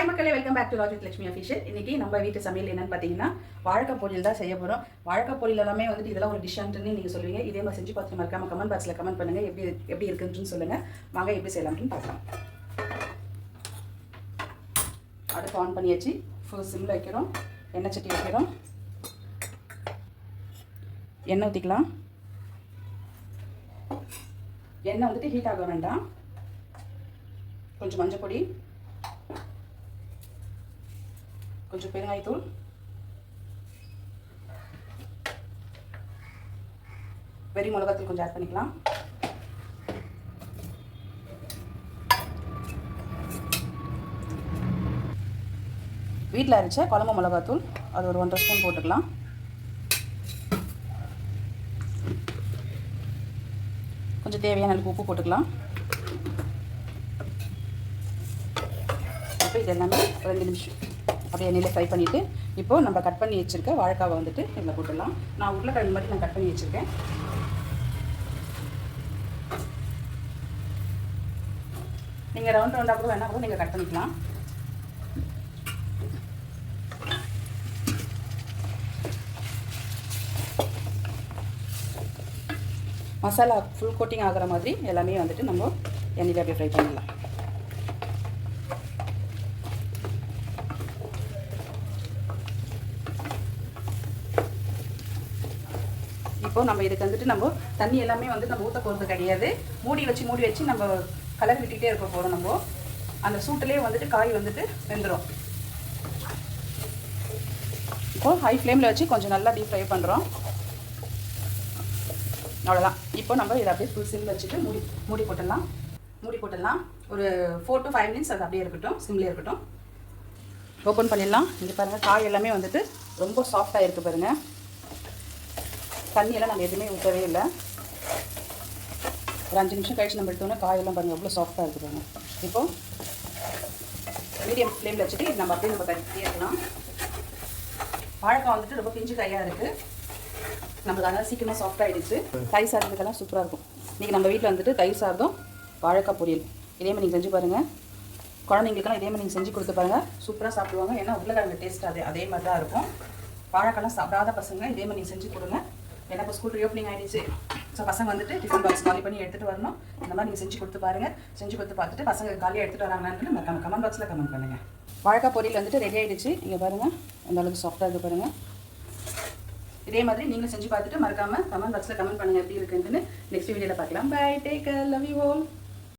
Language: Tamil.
ஹாய் மக்களே, welcome back to Raj with Lakshmi official. இன்னைக்கு நம்ம வீட்டு சமையல் என்னன்னு பார்த்தீங்கன்னா வாழைக்காய் பொரியல் தான் செய்ய போகிறோம். வாழைக்காய் பொரியல் எல்லாமே வந்துட்டு இதெல்லாம் ஒரு டிஷ்ஷான்ட்டுன்னு நீங்கள் சொல்லுவீங்க. இதே மாதிரி செஞ்சு பார்த்துட்டு மறக்காம கமெண்ட் பாக்ஸில் கமெண்ட் பண்ணுங்கள். எப்படி இருக்குன்னு சொல்லுங்கள். வாங்க எப்படி செய்யலாம்னு பார்க்கலாம். அடுப்பு ஆன் பண்ணியாச்சு. ஃபுல் சிம்மில் வைக்கிறோம். எண்ணெய் சட்டி வைக்கிறோம். எண்ணெய் ஊற்றிக்கலாம். எண்ணெய் வந்துட்டு ஹீட் ஆக வேண்டாம். கொஞ்சம் மஞ்சள் பொடி, கொஞ்சம் பெருங்காயத்தூள், வெறி மிளகாத்தூள் கொஞ்சம் ஆட் பண்ணிக்கலாம். வீட்டில் அரைச்ச குழம்பு மிளகாத்தூள் அது ஒரு 1.5 ஸ்பூன் போட்டுக்கலாம். கொஞ்சம் தேவையான அளவுக்கு உப்பு போட்டுக்கலாம். இப்போ இது எல்லாமே 2 நிமிஷம் அப்படியே எண்ணெயில் ஃப்ரை பண்ணிவிட்டு இப்போது நம்ம கட் பண்ணி வச்சுருக்க வாழைக்காவை வந்துட்டு இதில் போட்டுடலாம். நான் உருளைக்கிழங்கு மட்டும் நான் கட் பண்ணி வச்சுருக்கேன். நீங்கள் ரவுண்டாக கூட வேணால் கூட நீங்கள் கட் பண்ணிக்கலாம். மசாலா ஃபுல் கோட்டிங் ஆகிற மாதிரி எல்லாமே வந்துட்டு நம்ம எண்ணெயில் அப்படியே ஃப்ரை பண்ணிடலாம். இப்போ நம்ம இதுக்கு வந்துட்டு நம்ம தண்ணி எல்லாமே வந்து நம்ம ஊற்ற போகிறது கிடையாது. மூடி வச்சு நம்ம கலர் விட்டுக்கிட்டே இருக்க போகிறோம். நம்ம அந்த சூட்டிலே வந்துட்டு காய் வந்துட்டு வெந்துடும். இப்போது ஹை ஃப்ளேமில் வச்சு கொஞ்சம் நல்லா டீப் ஃப்ரை பண்ணுறோம். அவ்வளோதான். இப்போ நம்ம இதை அப்படியே ஃபுல் சிம் வச்சுட்டு மூடி போட்டுடலாம். ஒரு 4 to 5 மினிட்ஸ் அது அப்படியே இருக்கட்டும், சிம்லேயே இருக்கட்டும். ஓப்பன் பண்ணிடலாம். இங்கே பாருங்கள், காய் எல்லாமே வந்துட்டு ரொம்ப சாஃப்டாக இருக்குது பாருங்கள். தண்ணியெல்லாம் நம்ம எதுவுமே ஊற்றவே இல்லை. ஒரு 5 நிமிஷம் கழிச்சு நம்ம எடுத்தோன்னே காயெல்லாம் பாருங்கள் எவ்வளோ சாஃப்டாக இருக்குது பாருங்கள். இப்போது மீடியம் ஃப்ளேமில் வச்சுட்டு நம்ம அப்படியே நம்ம கட்டிகிட்டே இருக்கலாம். வாழைக்காய் வந்துட்டு ரொம்ப பிஞ்சு கையாக இருக்குது. நம்மளுக்கு அதனால் சீக்கிரமாக சாஃப்டாகிடுச்சு. தயிர் சாதத்துக்கெல்லாம் சூப்பராக இருக்கும். இன்றைக்கி நம்ம வீட்டில் வந்துட்டு தயிர் சாதம் வாழைக்காய் பொரியல் இதே மாதிரி நீங்கள் செஞ்சு பாருங்கள். குழந்தைங்களுக்கெல்லாம் இதே மாதிரி நீங்கள் செஞ்சு கொடுத்து பாருங்கள், சூப்பராக சாப்பிடுவாங்க. ஏன்னா உருளைக்கிழங்கு டேஸ்ட் அதே மாதிரி தான் இருக்கும். வாழைக்காய்லாம் சாப்பிடாத பசங்க இதே மாதிரி நீங்கள் செஞ்சு கொடுங்க. ஏன்னா இப்போ ஸ்கூல் ரீஓப்பனிங் ஆகிடுச்சு. ஸோ பசங்க வந்துட்டு டிஃபன் பாக்ஸ் காலி பண்ணி எடுத்துகிட்டு வரணும். இந்த மாதிரி நீங்கள் செஞ்சு கொடுத்து பாருங்கள். செஞ்சு கொடுத்து பார்த்துட்டு பசங்க காலியாக எடுத்துகிட்டு வராங்கன்னு நம்ம கமெண்ட் பாக்ஸில் கமெண்ட் பண்ணுங்கள். வாழைக்காய் பொரியல் வந்துட்டு ரெடி ஆகிடுச்சு. இங்கே பாருங்கள் அந்த அளவுக்கு சாஃப்டாக இருக்குது பாருங்கள். இதே மாதிரி நீங்களும் செஞ்சு பார்த்துட்டு மறக்காமல் கமெண்ட் பாக்ஸில் கமெண்ட் பண்ணுங்கள் எப்படி இருக்குன்னு. நெக்ஸ்ட் வீடியோவில் பார்க்கலாம். Bye, take care, love you all.